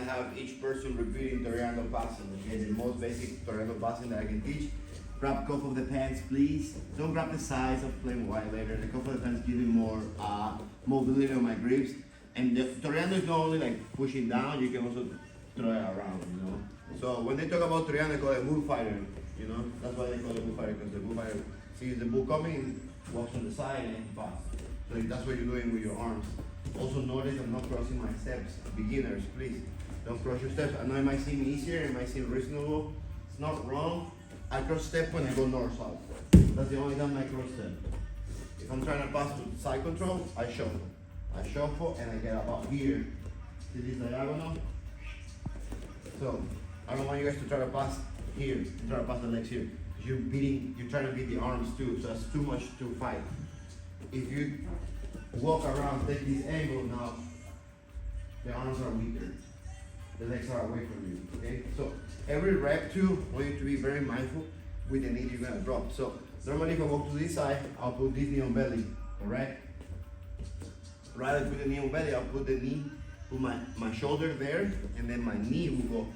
gonna have each person repeating Torreando passing. Okay, the most basic Torreando passing that I can teach. Grab cuff of the pants, please. Don't grab the size of playing wide later. The cuff of the pants give me more mobility on my grips. And the Torreando is not only like pushing down, you can also throw it around, you know. So when they talk about Torreando, they call it bullfighter, you know. That's why they call it bullfighter, because the bullfighter sees the bull coming, walks on the side and fast. So that's what you're doing with your arms. Also notice I'm not crossing my steps. Beginners, please, don't cross your steps. I know it might seem easier, it might seem reasonable. It's not wrong. I cross step when I go north-south. That's the only time I cross step. If I'm trying to pass with side control, I shuffle. I shuffle and I get about here to this diagonal. So I don't want you guys to try to pass here, try to pass the legs here. You're trying to beat the arms too, so that's too much to fight. If you walk around, take this angle now, the arms are weaker. The legs are away from you, okay? So every rep too, I want you to be very mindful with the knee you're gonna drop. So normally if I walk to this side, I'll put this knee on belly, all right? Rather than put the knee on belly, I'll put the knee, put my shoulder there, and then my knee will go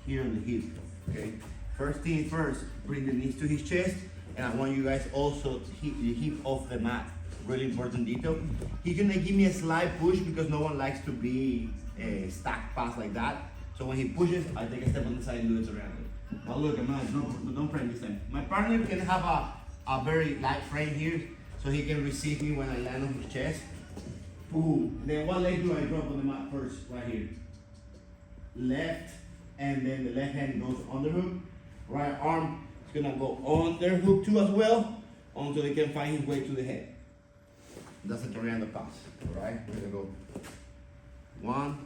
here on the hip, okay? First thing first, bring the knees to his chest, and I want you guys also to keep the hip off the mat. Really important detail. He's gonna give me a slight push because no one likes to be stacked pass like that. So when he pushes, I take a step on the side and do it around it. But look, don't frame this time. My partner can have a very light frame here, so he can receive me when I land on his chest. Boom. And then what leg do I drop on the mat first? Right here. Left, and then the left hand goes underhook. Right arm is gonna go underhook too as well, until he can find his way to the head. That's a Torreando pass, all right? We're gonna go 1,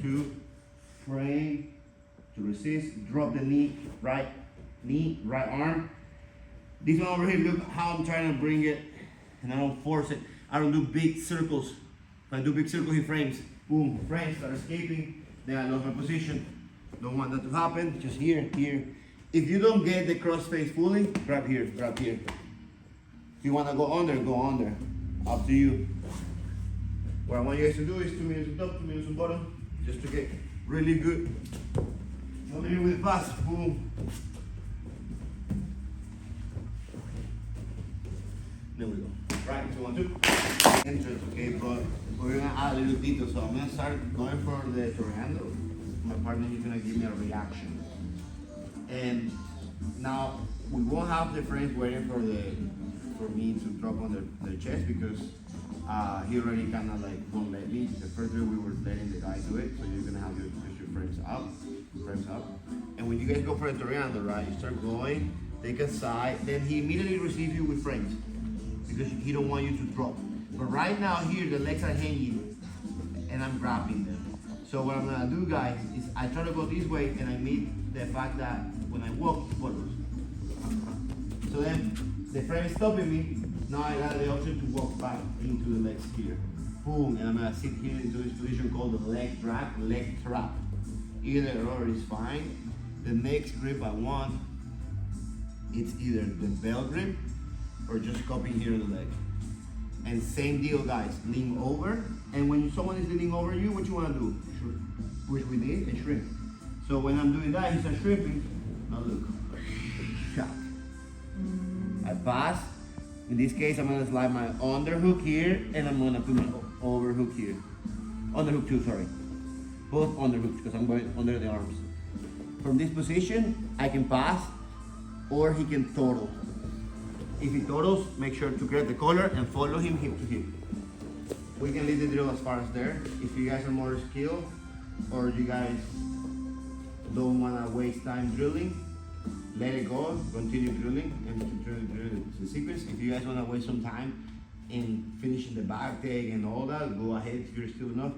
2, frame to resist, drop the knee, right arm. This one over here, look how I'm trying to bring it, and I don't force it. I don't do big circles. If I do big circles, he frames. Boom, frames, start escaping, then I lost my position. Don't want that to happen, just here. If you don't get the cross face fully, grab here. If you wanna go under. Up to you. What I want you guys to do is 2 minutes on top, 2 minutes on bottom, just to get really good. Familiar with the pass, boom. There we go. Right, 2, 1, 2. Entrance, okay, but we're gonna add a little detail. So I'm gonna start going for the Torreando. My partner is gonna give me a reaction. And now we won't have the frames waiting for me to drop on the chest because he already kind of like won't let me. The first day we were letting the guy do it, so you're gonna have your frames up. And when you guys go for a Torreando, right, you start going, take a side, then he immediately receives you with frames because he don't want you to drop. But right now here, the legs are hanging and I'm grabbing them. So what I'm gonna do, guys, is I try to go this way and I meet the fact that when I walk, it follows. So then the frame is stopping me. Now I got the option to walk back into the legs here. Boom, and I'm gonna sit here into this position called the leg drag, leg trap. Either or is fine. The next grip I want, it's either the bell grip or just cupping here in the leg. And same deal, guys, lean over. And when someone is leaning over you, what you wanna do? Push with this and shrimp. So when I'm doing that, he starts shrimping. Now look, shot. I pass. In this case, I'm gonna slide my underhook here, and I'm gonna put my overhook here. Underhook too, sorry. Both underhooks, because I'm going under the arms. From this position, I can pass, or he can total. If he totals, make sure to grab the collar and follow him hip to hip. We can leave the drill as far as there. If you guys are more skilled, or you guys don't wanna waste time drilling, let it go, continue drilling, and drill the sequence. If you guys want to waste some time in finishing the back take and all that, go ahead if you're still enough.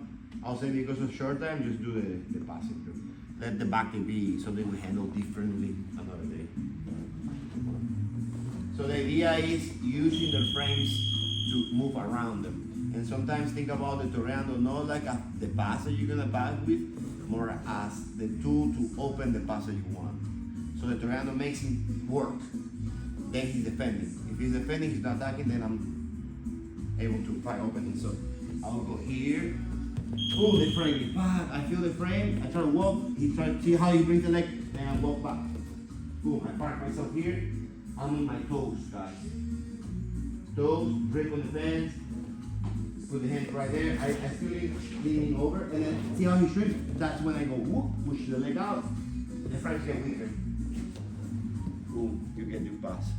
I'll say because of short time, just do the passing drill. Let the back take be something we handle differently another day. So the idea is using the frames to move around them. And sometimes think about the Torreando not like the pass that you're gonna pass with, more as the tool to open the pass that you want. So the Torreando makes him work, then he's defending. If he's defending, he's not attacking, then I'm able to fight opening. So I'll go here, Boom, they frame me. Back. I feel the frame. I try to walk. He try to see how he brings the leg, and I walk back. Boom, I park myself here. I'm on my toes, guys. Toes, grip on the fence. Put the hand right there. I feel it leaning over, and then see how he shrinks? That's when I go whoop, push the leg out. The frames get weaker. Boom, you get your pass.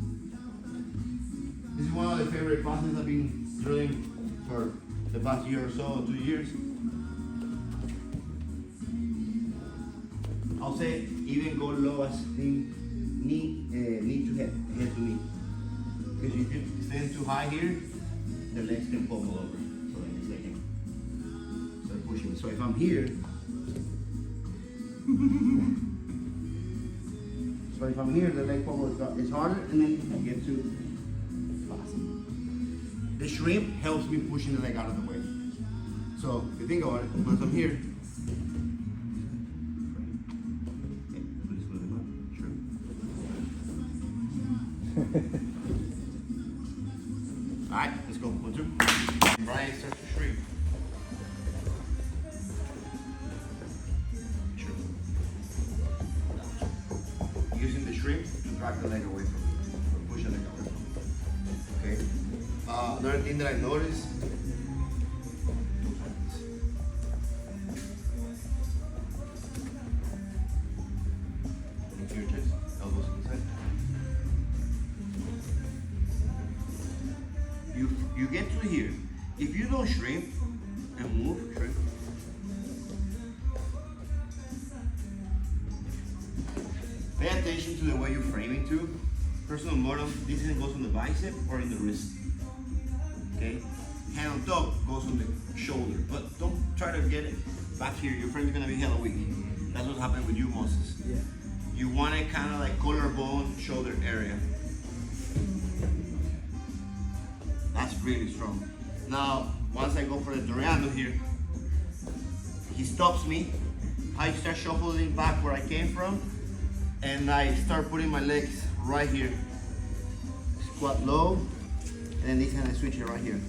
This is one of the favorite passes I've been drilling for the past year or so, 2 years. I'll say even go low as knee to head, head to knee. Because if you stand too high here, the legs can pummel over. So like a second. Start pushing. So if I'm here, the leg pummel is harder, and then I get to fasten. The shrimp helps me pushing the leg out of the way. So if you think about it, once I'm here, alright, let's go. 1, 2. Brian starts to shrimp. Using the shrimp to drag the leg away from me, or push the leg away from me. Okay. Another thing that I noticed. Into your chest, elbows to the side. You get to here. If you don't shrimp and move, shrimp. Pay attention to the way you're framing too. Personal bottom, this hand goes on the bicep or in the wrist. Okay? Hand on top goes on the shoulder. But don't try to get it back here. Your frame's gonna be hella weak. That's what happened with you, Moses. Yeah. You want it kind of like collarbone, shoulder area. That's really strong. Now, once I go for the Torreando here, he stops me. I start shuffling back where I came from, and I start putting my legs right here. Squat low, and then this hand I switch it right here.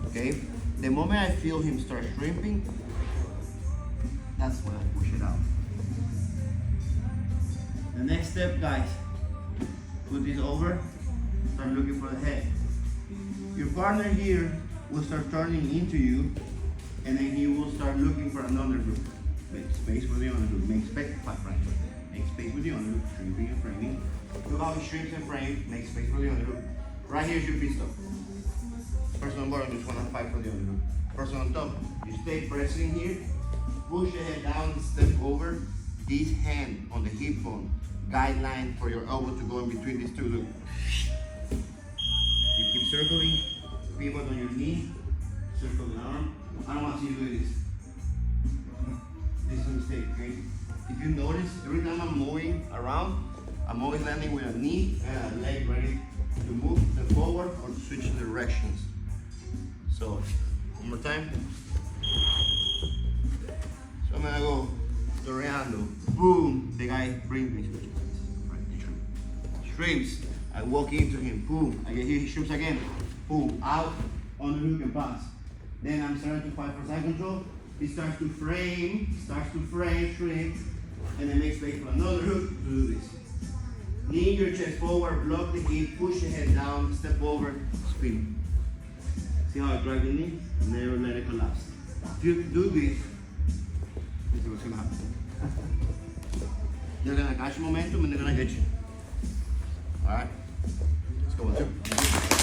Okay? The moment I feel him start shrimping, that's when I push it out. The next step, guys, put this over, start looking for the head. Your partner here will start turning into you, and then he will start looking for an underhook. Make space for the underhook. Make space, make space with the underhook, shrimping and framing. Look how he shrimps and frames, make space for the underhook. Right here's your pistol. Person on bottom, just wanna fight for the underhook. Person on top, you stay pressing here, push your head down, step over. This hand on the hip bone, guideline for your elbow to go in between these two. Look. You keep circling, pivot on your knee, circle the arm. I don't want to see you do this. This is a mistake, okay? If you notice, every time I'm moving around, I'm always landing with a knee and a leg ready to move the forward or to switch directions. So, one more time. So I'm gonna go Torreando. Boom! The guy brings me. Shrimps. I walk into him, boom, I get here, he shrimps again, boom, out, on the hook and pass. Then I'm starting to fight for side control. He starts to frame, shrimp, and then make space for another hook to do this. Lean your chest forward, block the hip, push the head down, step over, spin. See how I drag the knee? Never let it collapse. If you do this is what's gonna happen. They're gonna catch momentum and they're gonna get you. Alright? Let's go, 1, 2.